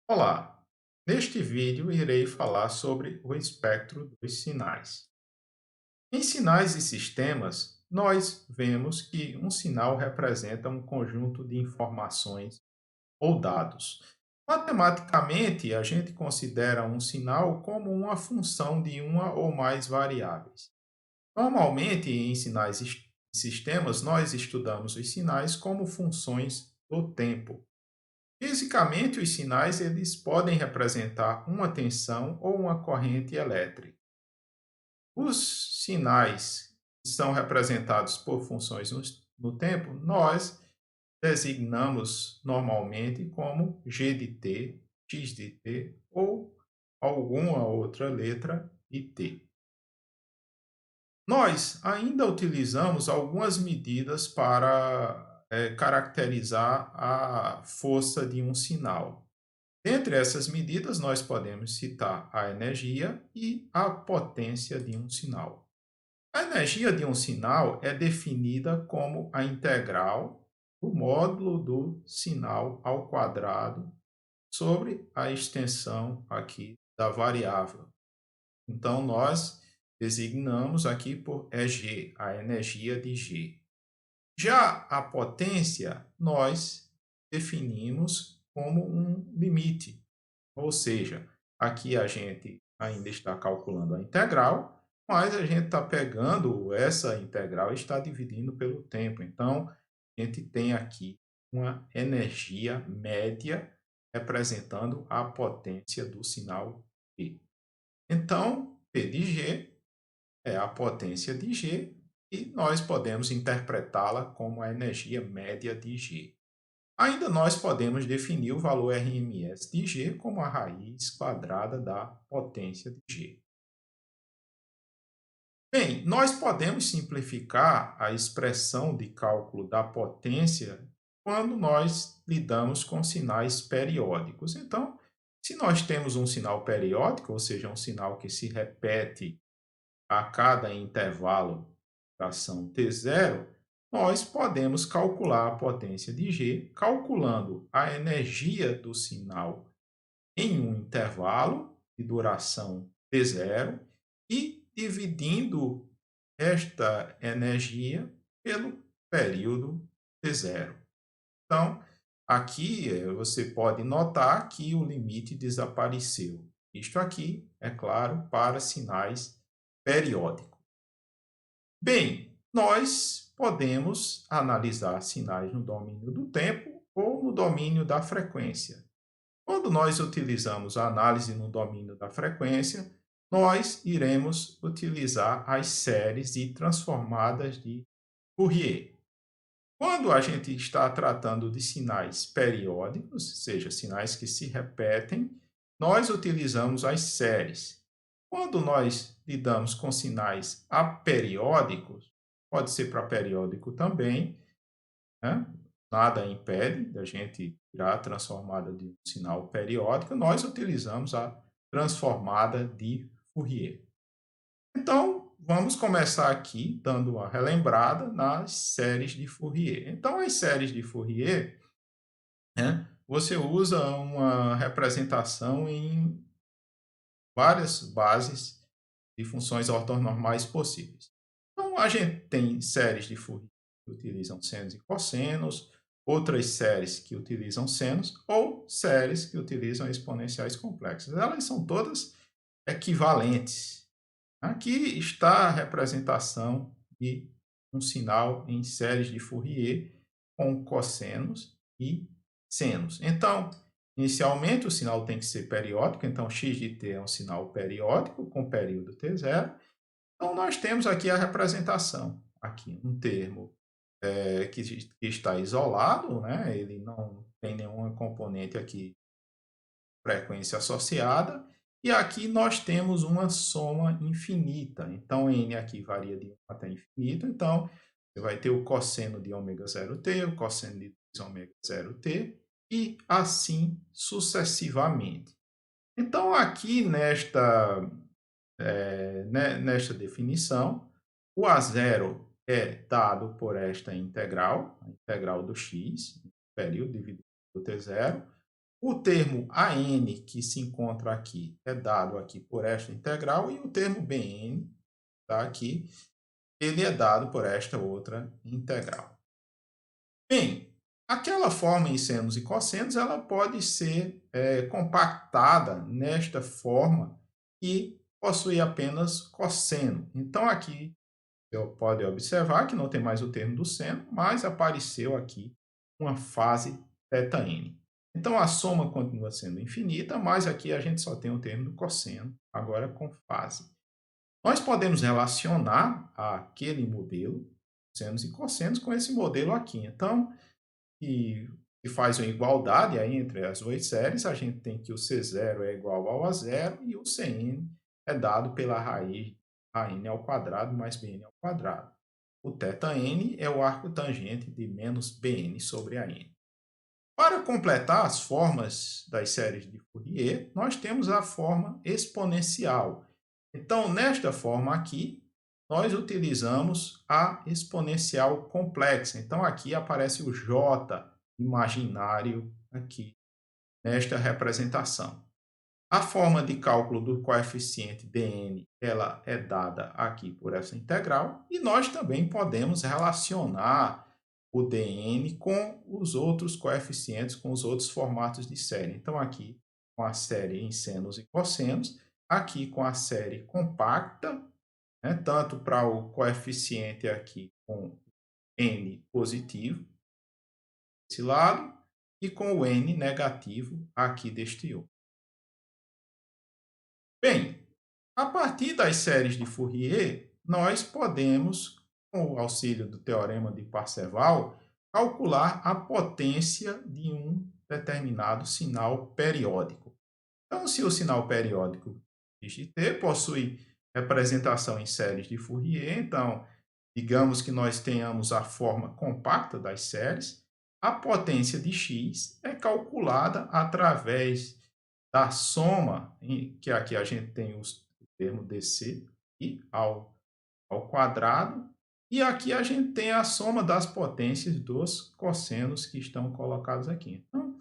Olá! Neste vídeo irei falar sobre o espectro dos sinais. Em sinais e sistemas, nós vemos que um sinal representa um conjunto de informações ou dados. Matematicamente, a gente considera um sinal como uma função de uma ou mais variáveis. Normalmente, em sinais e sistemas, nós estudamos os sinais como funções do tempo. Fisicamente, os sinais eles podem representar uma tensão ou uma corrente elétrica. Os sinais que são representados por funções no tempo, nós designamos normalmente como G de t, X de t ou alguma outra letra de t. Nós ainda utilizamos algumas medidas para caracterizar a força de um sinal. Dentre essas medidas, nós podemos citar a energia e a potência de um sinal. A energia de um sinal é definida como a integral do módulo do sinal ao quadrado sobre a extensão aqui da variável. Então, nós designamos aqui por EG, a energia de G. Já a potência, nós definimos como um limite. Ou seja, aqui a gente ainda está calculando a integral, mas a gente está pegando essa integral e está dividindo pelo tempo. Então, a gente tem aqui uma energia média representando a potência do sinal P. Então, P de G é a potência de G e nós podemos interpretá-la como a energia média de G. Ainda nós podemos definir o valor RMS de G como a raiz quadrada da potência de G. Bem, nós podemos simplificar a expressão de cálculo da potência quando nós lidamos com sinais periódicos. Então, se nós temos um sinal periódico, ou seja, um sinal que se repete a cada intervalo da ação t0, nós podemos calcular a potência de G calculando a energia do sinal em um intervalo de duração t0 e dividindo esta energia pelo período t0. Então, aqui você pode notar que o limite desapareceu. Isto aqui, é claro, para sinais periódicos. Bem, nós podemos analisar sinais no domínio do tempo ou no domínio da frequência. Quando nós utilizamos a análise no domínio da frequência, nós iremos utilizar as séries de transformadas de Fourier. Quando a gente está tratando de sinais periódicos, ou seja, sinais que se repetem, nós utilizamos as séries. Quando nós lidamos com sinais aperiódicos, pode ser para periódico também, né? Nada impede da gente tirar a transformada de um sinal periódico, nós utilizamos a transformada de Fourier. Então, vamos começar aqui dando uma relembrada nas séries de Fourier. Então, as séries de Fourier, né, você usa uma representação em várias bases de funções ortonormais possíveis. Então, a gente tem séries de Fourier que utilizam senos e cossenos, outras séries que utilizam senos ou séries que utilizam exponenciais complexas. Elas são todas equivalentes. Aqui está a representação de um sinal em séries de Fourier com cossenos e senos. Então, inicialmente o sinal tem que ser periódico, então x de t é um sinal periódico com período t0. Então, nós temos aqui a representação. Aqui um termo que está isolado, né? Ele não tem nenhuma componente aqui frequência associada. E aqui nós temos uma soma infinita. Então, n aqui varia de 1 até infinito. Então, você vai ter o cosseno de ômega 0t, o cosseno de 2 ômega 0t, e assim sucessivamente. Então, aqui nesta definição, o A0 é dado por esta integral, a integral do x, período dividido por t0. O termo AN que se encontra aqui é dado aqui por esta integral e o termo BN tá aqui, ele é dado por esta outra integral. Bem, aquela forma em senos e cossenos, ela pode ser compactada nesta forma que possui apenas cosseno. Então, aqui eu pode observar que não tem mais o termo do seno, mas apareceu aqui uma fase θn. Então, a soma continua sendo infinita, mas aqui a gente só tem o termo do cosseno, agora com fase. Nós podemos relacionar aquele modelo, senos e cossenos, com esse modelo aqui. Então, que faz uma igualdade aí entre as duas séries, a gente tem que o C0 é igual ao a zero e o Cn é dado pela raiz AN ao quadrado mais BN ao quadrado. O θn é o arco tangente de menos BN sobre a N. Para completar as formas das séries de Fourier, nós temos a forma exponencial. Então, nesta forma aqui, nós utilizamos a exponencial complexa. Então, aqui aparece o J imaginário aqui nesta representação. A forma de cálculo do coeficiente dn, ela é dada aqui por essa integral, e nós também podemos relacionar o dn com os outros coeficientes, com os outros formatos de série. Então, aqui com a série em senos e cossenos, aqui com a série compacta, né, tanto para o coeficiente aqui com n positivo, desse lado, e com o n negativo aqui deste outro. Bem, a partir das séries de Fourier, nós podemos, com o auxílio do teorema de Parseval, calcular a potência de um determinado sinal periódico. Então, se o sinal periódico x de t possui representação em séries de Fourier, então, digamos que nós tenhamos a forma compacta das séries, a potência de x é calculada através da soma, que aqui a gente tem o termo dc e ao quadrado, e aqui a gente tem a soma das potências dos cossenos que estão colocados aqui. Então,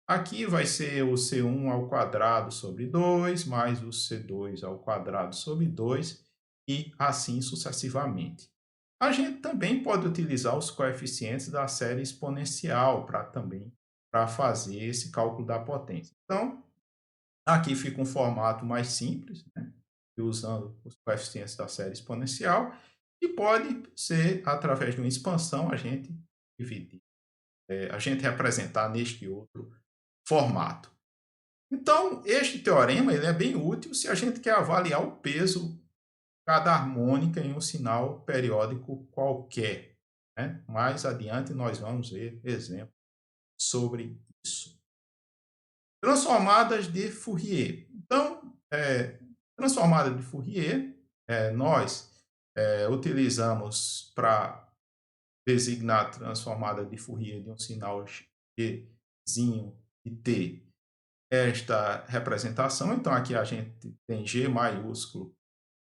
aqui vai ser o C1 ao quadrado sobre 2, mais o C2 ao quadrado sobre 2, e assim sucessivamente. A gente também pode utilizar os coeficientes da série exponencial para fazer esse cálculo da potência. Então, aqui fica um formato mais simples, né, usando os coeficientes da série exponencial, e pode ser, através de uma expansão, a gente dividir, a gente representar neste outro formato. Então, este teorema ele é bem útil se a gente quer avaliar o peso de cada harmônica em um sinal periódico qualquer, né? Mais adiante nós vamos ver exemplos sobre isso. Transformadas de Fourier. Então, transformada de Fourier, nós utilizamos para designar a transformada de Fourier de um sinal Gzinho de t esta representação. Então, aqui a gente tem G maiúsculo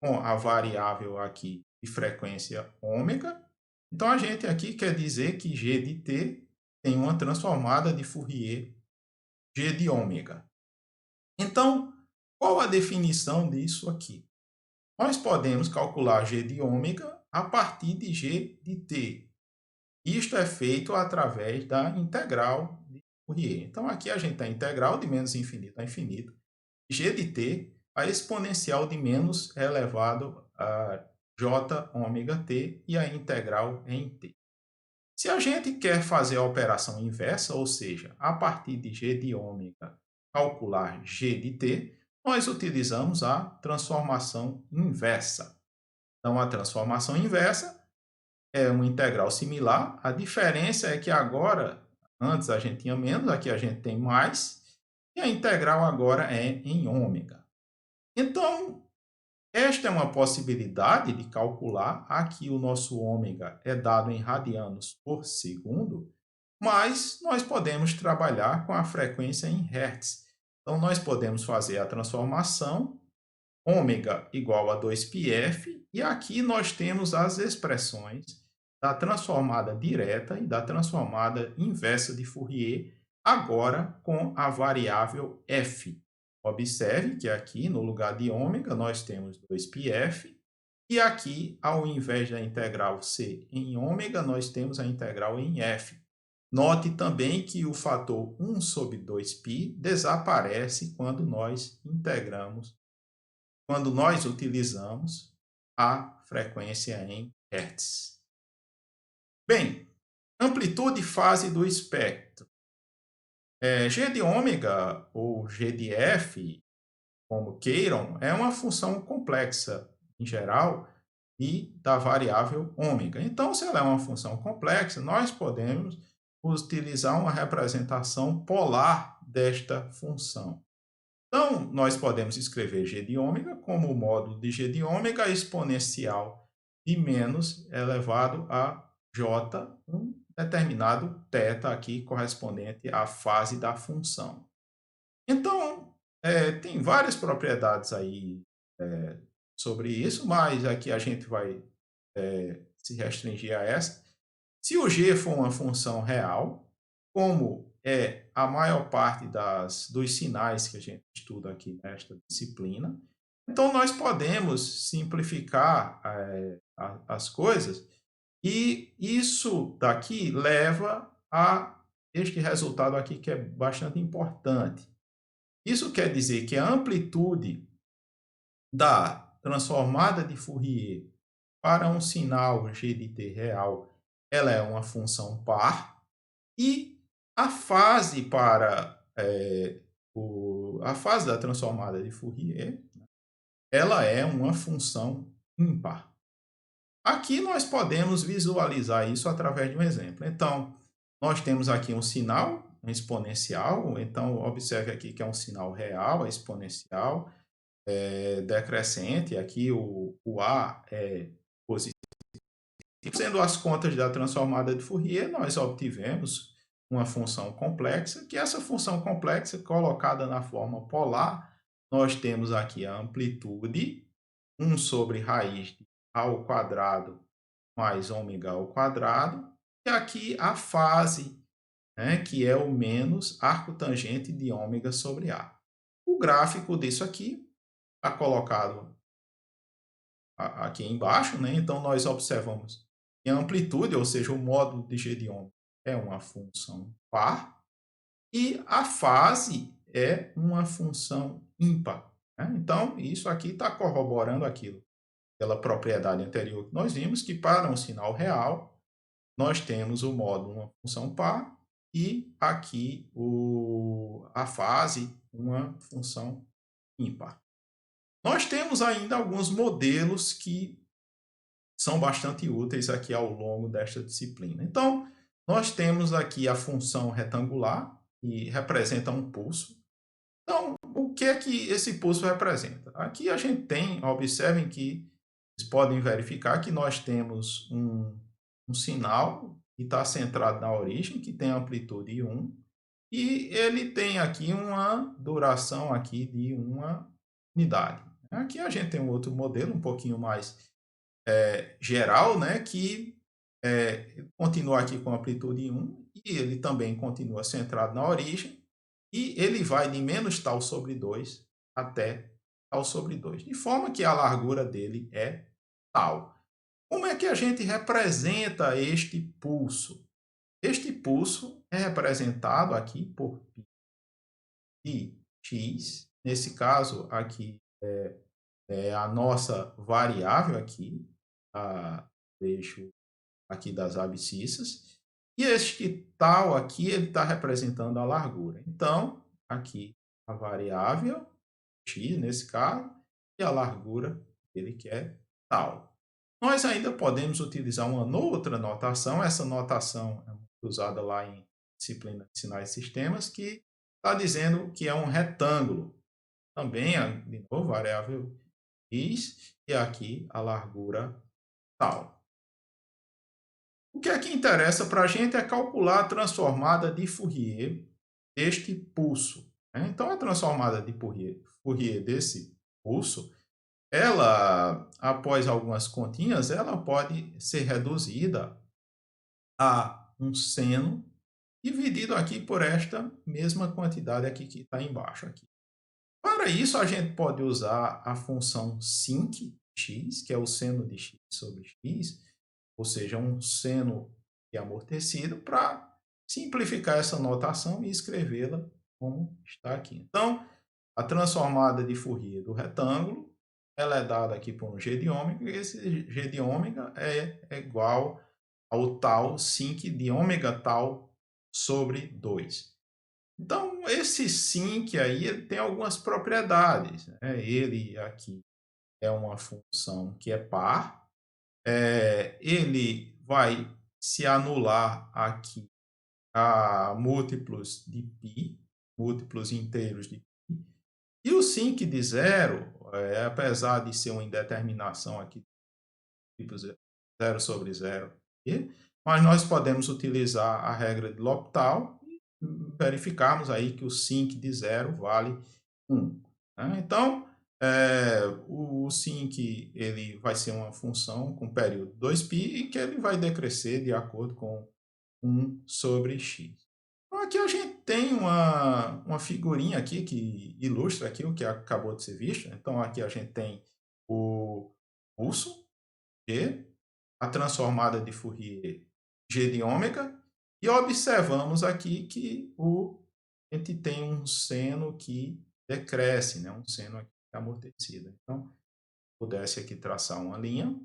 com a variável aqui de frequência ômega. Então, a gente aqui quer dizer que G de t tem uma transformada de Fourier G de ômega. Então, qual a definição disso aqui? Nós podemos calcular G de ômega a partir de G de t. Isto é feito através da integral de Fourier. Então, aqui a gente tem a integral de menos infinito a infinito, G de t, a exponencial de menos elevado a j ômega t e a integral em t. Se a gente quer fazer a operação inversa, ou seja, a partir de G de ômega calcular G de t, nós utilizamos a transformação inversa. Então, a transformação inversa é uma integral similar. A diferença é que agora, antes a gente tinha menos, aqui a gente tem mais, e a integral agora é em ômega. Então, esta é uma possibilidade de calcular. Aqui o nosso ômega é dado em radianos por segundo, mas nós podemos trabalhar com a frequência em hertz. Então, nós podemos fazer a transformação ômega igual a 2πf, e aqui nós temos as expressões da transformada direta e da transformada inversa de Fourier agora com a variável f. Observe que aqui no lugar de ômega nós temos 2πf e aqui, ao invés da integral ser em ômega, nós temos a integral em f. Note também que o fator 1 sobre 2π desaparece quando nós utilizamos a frequência em Hertz. Bem, amplitude e fase do espectro. G de ômega ou G de f, como queiram, é uma função complexa, em geral, e da variável ômega. Então, se ela é uma função complexa, nós podemos utilizar uma representação polar desta função. Então, nós podemos escrever g de ômega como o módulo de g de ômega exponencial de menos elevado a j, um determinado θ aqui correspondente à fase da função. Então, tem várias propriedades aí sobre isso, mas aqui a gente vai se restringir a essa. Se o g for uma função real, como é a maior parte dos sinais que a gente estuda aqui nesta disciplina, então nós podemos simplificar as coisas e isso daqui leva a este resultado aqui que é bastante importante. Isso quer dizer que a amplitude da transformada de Fourier para um sinal g de t real, ela é uma função par, e a fase a fase da transformada de Fourier, ela é uma função ímpar. Aqui nós podemos visualizar isso através de um exemplo. Então, nós temos aqui um sinal, um exponencial, então observe aqui que é um sinal real, é exponencial, decrescente, aqui o A é positivo. Sendo as contas da transformada de Fourier, nós obtivemos uma função complexa, que essa função complexa, colocada na forma polar, nós temos aqui a amplitude, 1 sobre raiz de a ao quadrado mais ômega ao quadrado, e aqui a fase, né, que é o menos arco tangente de ômega sobre A. O gráfico disso aqui está colocado aqui embaixo, né? Então nós observamos que a amplitude, ou seja, o módulo de g de ômega, é uma função par e a fase é uma função ímpar, né? Então isso aqui está corroborando aquela propriedade anterior que nós vimos, que para um sinal real nós temos o módulo uma função par e aqui a fase uma função ímpar. Nós temos ainda alguns modelos que são bastante úteis aqui ao longo desta disciplina. Então, nós temos aqui a função retangular, que representa um pulso. Então, o que é que esse pulso representa? Aqui a gente tem, observem que vocês podem verificar que nós temos um sinal que está centrado na origem, que tem amplitude 1, e ele tem aqui uma duração aqui de uma unidade. Aqui a gente tem um outro modelo, um pouquinho mais geral, né, que continua aqui com amplitude 1 e ele também continua centrado na origem e ele vai de menos tal sobre 2 até tal sobre 2, de forma que a largura dele é tal. Como é que a gente representa este pulso? Este pulso é representado aqui por π x, nesse caso aqui é a nossa variável aqui, o eixo aqui das abscissas, e este tal aqui ele está representando a largura. Então, aqui a variável x, nesse caso, e a largura dele que é tal. Nós ainda podemos utilizar uma outra notação, essa notação é usada lá em disciplina de sinais e sistemas, que está dizendo que é um retângulo. Também, de novo, variável x, e aqui a largura tal. O que é que interessa para a gente é calcular a transformada de Fourier deste pulso, né? Então, a transformada de Fourier desse pulso, ela, após algumas continhas, ela pode ser reduzida a um seno dividido aqui por esta mesma quantidade aqui que está embaixo aqui. Para isso, a gente pode usar a função sinc x, que é o seno de x sobre x, ou seja, um seno de amortecido, para simplificar essa notação e escrevê-la como está aqui. Então, a transformada de Fourier do retângulo, ela é dada aqui por um g de ômega, e esse g de ômega é igual ao tal sinc de ômega tal sobre 2. Então, esse sinc aí ele tem algumas propriedades, né? Ele aqui é uma função que é par, ele vai se anular aqui a múltiplos de π, múltiplos inteiros de π, e o sinc de zero, apesar de ser uma indeterminação aqui, tipo zero sobre zero, mas nós podemos utilizar a regra de L'Hopital e verificarmos aí que o sinc de zero vale 1. Né? Então, o sinc ele vai ser uma função com período 2π e que ele vai decrescer de acordo com 1 sobre x. Então, aqui a gente tem uma figurinha aqui que ilustra aqui o que acabou de ser visto. Então, aqui a gente tem o pulso, G, a transformada de Fourier, G de ômega, e observamos aqui que a gente tem um seno que decresce, né? Um seno aqui amortecido. Então, se pudesse aqui traçar uma linha,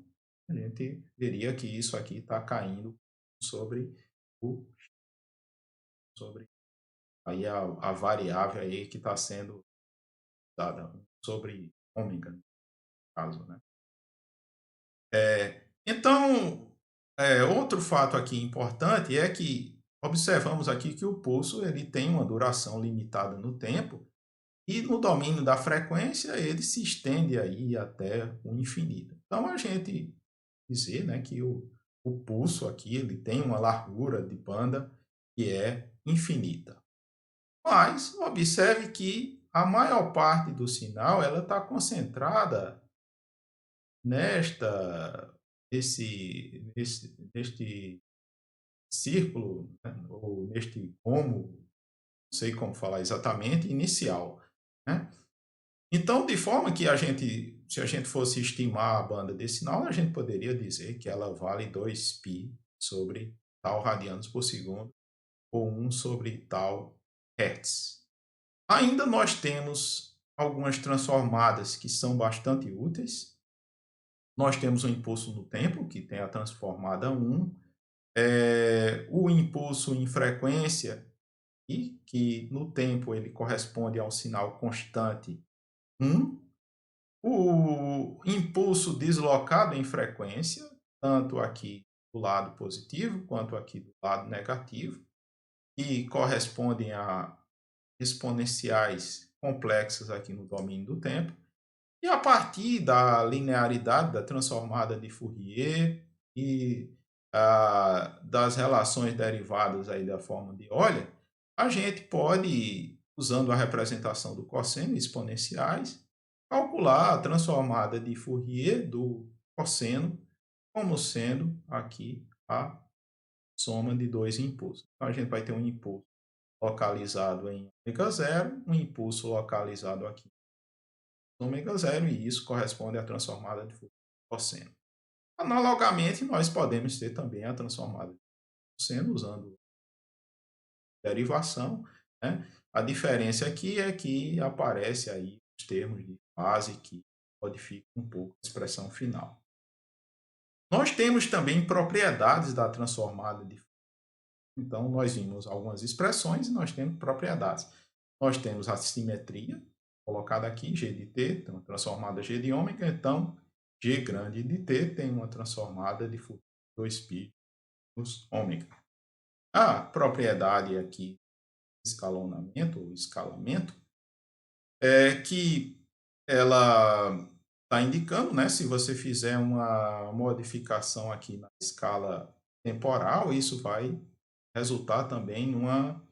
a gente veria que isso aqui está caindo sobre o sobre aí a variável aí que está sendo dada sobre ômega, no caso, né? Então, outro fato aqui importante é que observamos aqui que o pulso ele tem uma duração limitada no tempo e no domínio da frequência ele se estende aí até o infinito. Então, a gente dizer, né, que o pulso aqui ele tem uma largura de banda que é infinita. Mas observe que a maior parte do sinal ela está concentrada nesta neste círculo, né, ou neste como, não sei como falar exatamente, inicial, né? Então, de forma que se a gente fosse estimar a banda desse sinal, a gente poderia dizer que ela vale 2π sobre tal radianos por segundo, ou 1 sobre tal hertz. Ainda nós temos algumas transformadas que são bastante úteis. Nós temos o impulso no tempo, que tem a transformada 1, o impulso em frequência, e que no tempo ele corresponde a um sinal constante 1, o impulso deslocado em frequência, tanto aqui do lado positivo quanto aqui do lado negativo, que correspondem a exponenciais complexas aqui no domínio do tempo. E a partir da linearidade da transformada de Fourier e das relações derivadas aí da forma de Euler, a gente pode, usando a representação do cosseno exponenciais, calcular a transformada de Fourier do cosseno como sendo aqui a soma de dois impulsos. Então, a gente vai ter um impulso localizado em ômega zero, um impulso localizado aqui ômega zero, e isso corresponde à transformada de Fourier cosseno. Analogamente, nós podemos ter também a transformada de cosseno usando derivação, né? A diferença aqui é que aparece aí os termos de fase que modificam um pouco a expressão final. Nós temos também propriedades da transformada de Fourier. Então, nós vimos algumas expressões e nós temos propriedades. Nós temos a simetria, colocada aqui, G de t, tem uma transformada G de ômega, então G grande de t tem uma transformada de Fourier 2π nos ômega. A propriedade aqui, escalonamento ou escalamento, é que ela está indicando, né, se você fizer uma modificação aqui na escala temporal, isso vai resultar também numa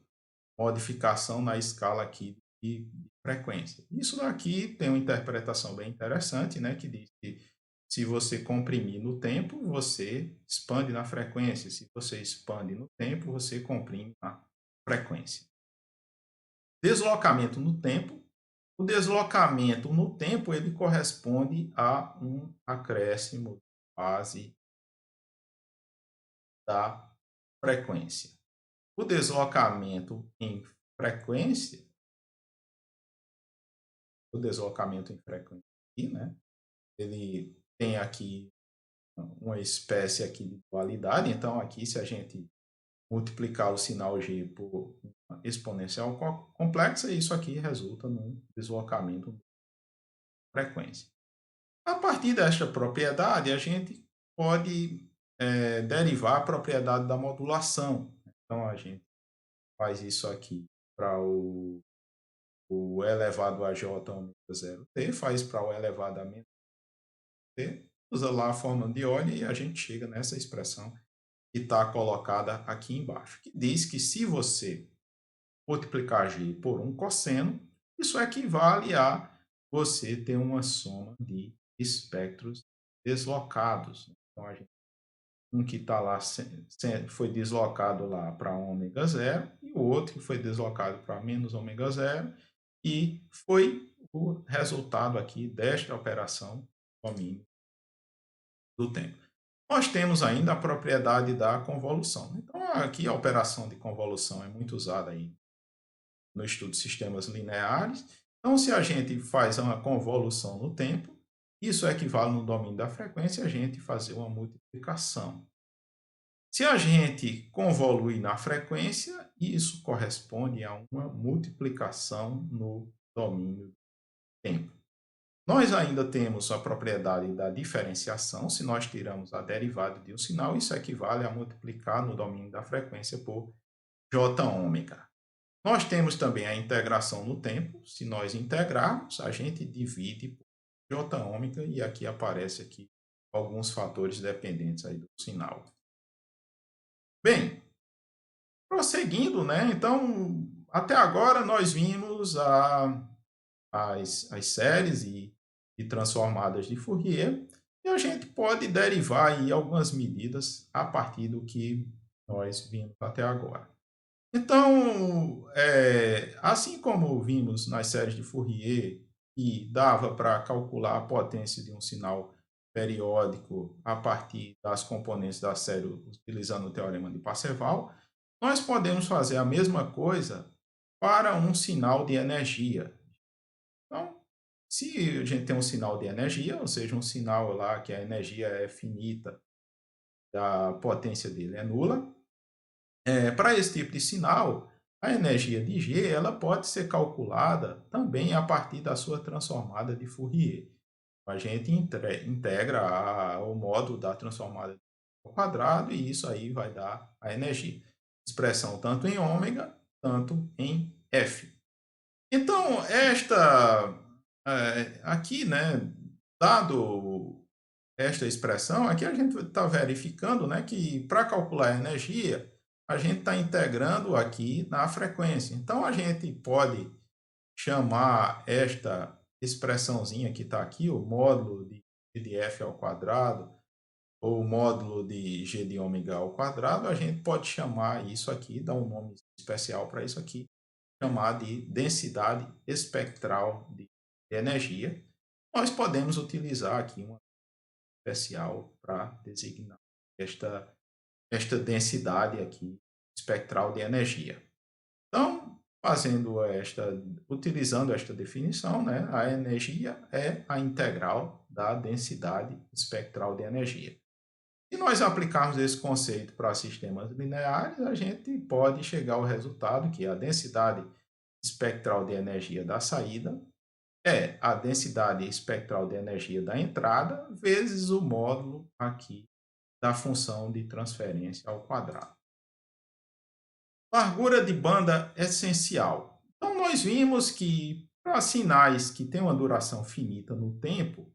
modificação na escala aqui de frequência. Isso daqui tem uma interpretação bem interessante, né, que diz que se você comprimir no tempo, você expande na frequência. Se você expande no tempo, você comprime na frequência. Deslocamento no tempo. O deslocamento no tempo ele corresponde a um acréscimo de fase da frequência. O deslocamento em frequência, o deslocamento em frequência aqui, né? Ele tem aqui uma espécie aqui de dualidade, então aqui se a gente multiplicar o sinal g por uma exponencial complexa, isso aqui resulta num deslocamento de frequência. A partir desta propriedade, a gente pode derivar a propriedade da modulação. Então, a gente faz isso aqui para o elevado a j ômega 0t, faz para o elevado a menos t, usa lá a fórmula de Euler e a gente chega nessa expressão que está colocada aqui embaixo, que diz que se você multiplicar g por um cosseno, isso equivale a você ter uma soma de espectros deslocados. Então, um que está lá foi deslocado lá para ômega zero e o outro que foi deslocado para menos ômega zero e foi o resultado aqui desta operação domínio do tempo. Nós temos ainda a propriedade da convolução. Então, aqui a operação de convolução é muito usada aí no estudo de sistemas lineares. Então, se a gente faz uma convolução no tempo, isso equivale no domínio da frequência a gente fazer uma multiplicação. Se a gente convolui na frequência, isso corresponde a uma multiplicação no domínio do tempo. Nós ainda temos a propriedade da diferenciação. Se nós tiramos a derivada de um sinal, isso equivale a multiplicar no domínio da frequência por j ômega. Nós temos também a integração no tempo. Se nós integrarmos, a gente divide por j ômega e aqui aparece aqui alguns fatores dependentes aí do sinal. Bem, prosseguindo, né? Então, até agora nós vimos as séries e transformadas de Fourier e a gente pode derivar aí algumas medidas a partir do que nós vimos até agora. Então, assim como vimos nas séries de Fourier, que dava para calcular a potência de um sinal periódico a partir das componentes da série utilizando o teorema de Parseval, nós podemos fazer a mesma coisa para um sinal de energia. Então, se a gente tem um sinal de energia, ou seja, um sinal lá que a energia é finita, a potência dele é nula, para esse tipo de sinal, a energia de G ela pode ser calculada também a partir da sua transformada de Fourier. A gente integra o módulo da transformada ao quadrado e isso aí vai dar a energia. Expressão tanto em ômega, tanto em F. Então, aqui, né, dado esta expressão, aqui a gente está verificando, né, que para calcular a energia, a gente está integrando aqui na frequência. Então, a gente pode chamar esta expressãozinha que está aqui, o módulo de f ao quadrado, ou o módulo de g de ômega ao quadrado, a gente pode chamar isso aqui, dar um nome especial para isso aqui, chamar de densidade espectral de energia. Nós podemos utilizar aqui uma especial para designar esta densidade aqui espectral de energia. Então, utilizando esta definição, né, a energia é a integral da densidade espectral de energia. Se nós aplicarmos esse conceito para sistemas lineares, a gente pode chegar ao resultado que a densidade espectral de energia da saída é a densidade espectral de energia da entrada vezes o módulo aqui da função de transferência ao quadrado. Largura de banda essencial. Então, nós vimos que para sinais que têm uma duração finita no tempo,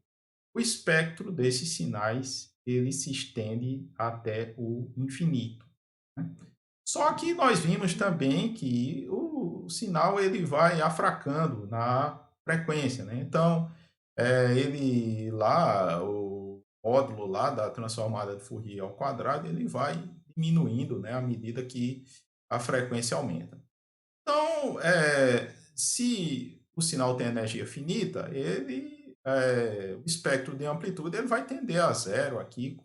o espectro desses sinais ele se estende até o infinito, né? Só que nós vimos também que o sinal ele vai afracando na frequência, né? Então, ele lá, o módulo lá da transformada de Fourier ao quadrado, ele vai diminuindo, né, à medida que a frequência aumenta. Então, se o sinal tem energia finita, o espectro de amplitude ele vai tender a zero aqui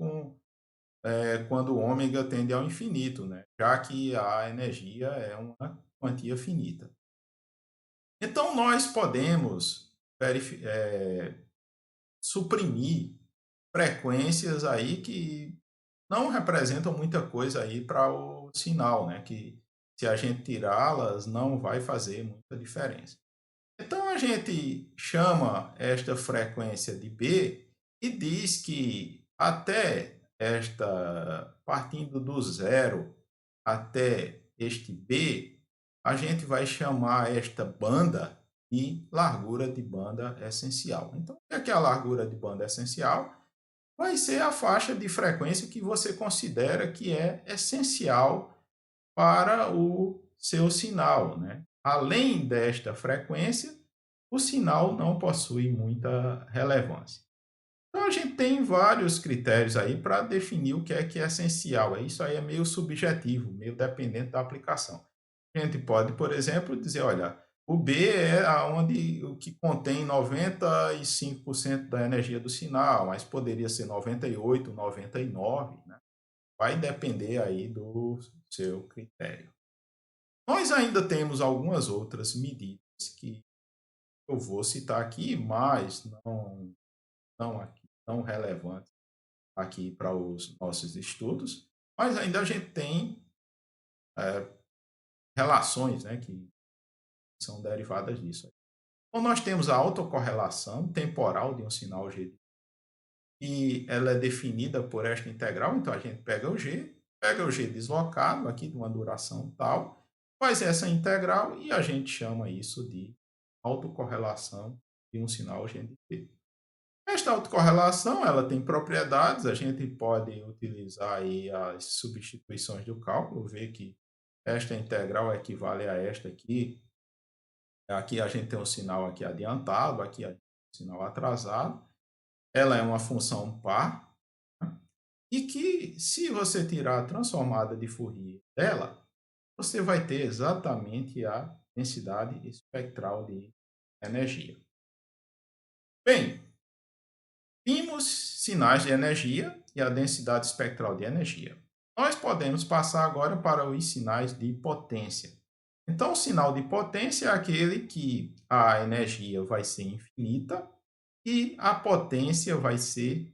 quando o ômega tende ao infinito, né? Já que a energia é uma quantia finita. Então, nós podemos suprimir frequências aí que não representam muita coisa aí para o sinal, né? Que se a gente tirá-las, não vai fazer muita diferença. Então a gente chama esta frequência de B e diz que até esta, partindo do zero até este B, a gente vai chamar esta banda de largura de banda essencial. Então, o que é a largura de banda essencial? Vai ser a faixa de frequência que você considera que é essencial para o seu sinal, né? Além desta frequência, o sinal não possui muita relevância. Então a gente tem vários critérios aí para definir o que é essencial. Isso aí é meio subjetivo, meio dependente da aplicação. A gente pode, por exemplo, dizer, olha, o B é aonde o que contém 95% da energia do sinal, mas poderia ser 98, 99, né? Vai depender aí do seu critério. Nós ainda temos algumas outras medidas que eu vou citar aqui, mas não relevantes aqui para os nossos estudos, mas ainda a gente tem eh, relações, né, que são derivadas disso. Então, nós temos a autocorrelação temporal de um sinal G, e ela é definida por esta integral. Então, a gente pega o G deslocado aqui de uma duração tal, faz essa integral e a gente chama isso de autocorrelação de um sinal GNT. Esta autocorrelação, ela tem propriedades, a gente pode utilizar aí as substituições do cálculo, ver que esta integral equivale a esta aqui. Aqui a gente tem um sinal aqui adiantado, aqui a gente tem um sinal atrasado. Ela é uma função par, né? E que, se você tirar a transformada de Fourier dela, você vai ter exatamente a densidade espectral de energia. Bem, vimos sinais de energia e a densidade espectral de energia. Nós podemos passar agora para os sinais de potência. Então, o sinal de potência é aquele que a energia vai ser infinita e a potência vai ser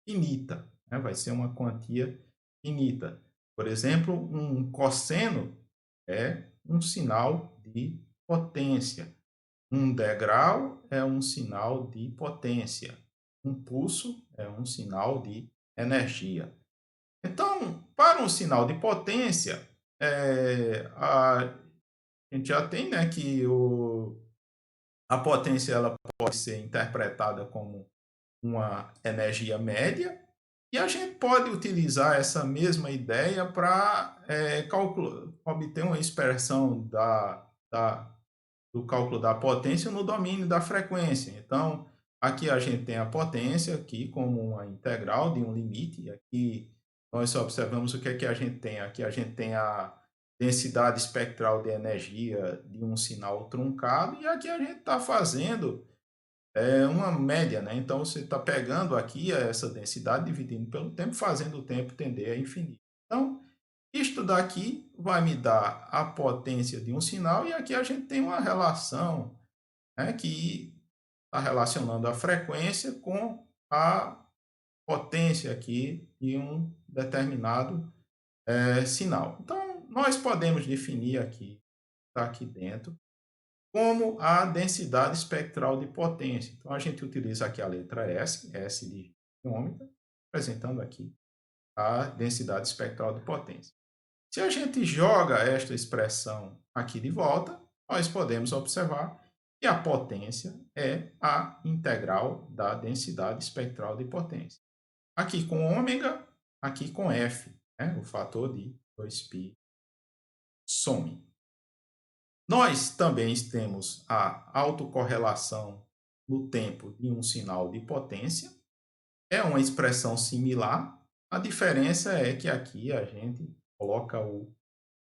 finita, né? Vai ser uma quantia finita. Por exemplo, um cosseno é um sinal de potência. Um degrau é um sinal de potência. Um pulso é um sinal de energia. Então, para um sinal de potência, a gente já tem, né, que a potência ela pode ser interpretada como uma energia média, e a gente pode utilizar essa mesma ideia para obter uma expressão do cálculo da potência no domínio da frequência. Então, aqui a gente tem a potência aqui como uma integral de um limite. Aqui nós observamos o que é que a gente tem. Aqui a gente tem a densidade espectral de energia de um sinal truncado, e aqui a gente está fazendo uma média, né? Então você está pegando aqui essa densidade, dividindo pelo tempo, fazendo o tempo tender a infinito. Então, isto daqui vai me dar a potência de um sinal, e aqui a gente tem uma relação, né, que está relacionando a frequência com a potência aqui de um determinado sinal. Então, nós podemos definir aqui, está aqui dentro, como a densidade espectral de potência. Então, a gente utiliza aqui a letra S, S de ômega, representando aqui a densidade espectral de potência. Se a gente joga esta expressão aqui de volta, nós podemos observar que a potência é a integral da densidade espectral de potência. Aqui com ômega, aqui com F, né? O fator de 2π some. Nós também temos a autocorrelação no tempo de um sinal de potência. É uma expressão similar. A diferença é que aqui a gente coloca o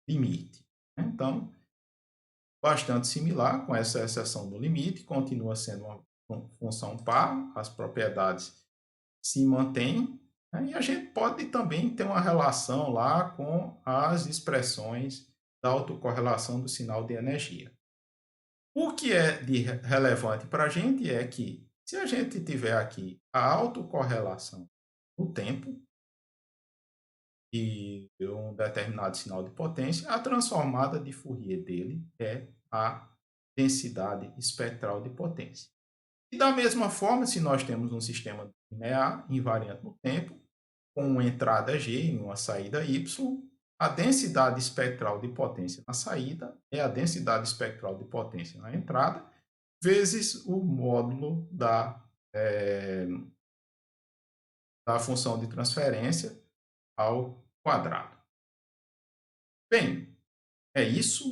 limite, né? Então, bastante similar, com essa exceção do limite, continua sendo uma função par, as propriedades se mantêm, né, e a gente pode também ter uma relação lá com as expressões da autocorrelação do sinal de energia. O que é de relevante para a gente é que, se a gente tiver aqui a autocorrelação no tempo e um determinado sinal de potência, a transformada de Fourier dele é a densidade espectral de potência. E da mesma forma, se nós temos um sistema linear invariante no tempo, com uma entrada G e uma saída Y, a densidade espectral de potência na saída é a densidade espectral de potência na entrada, vezes o módulo da função de transferência ao quadrado. Bem, é isso.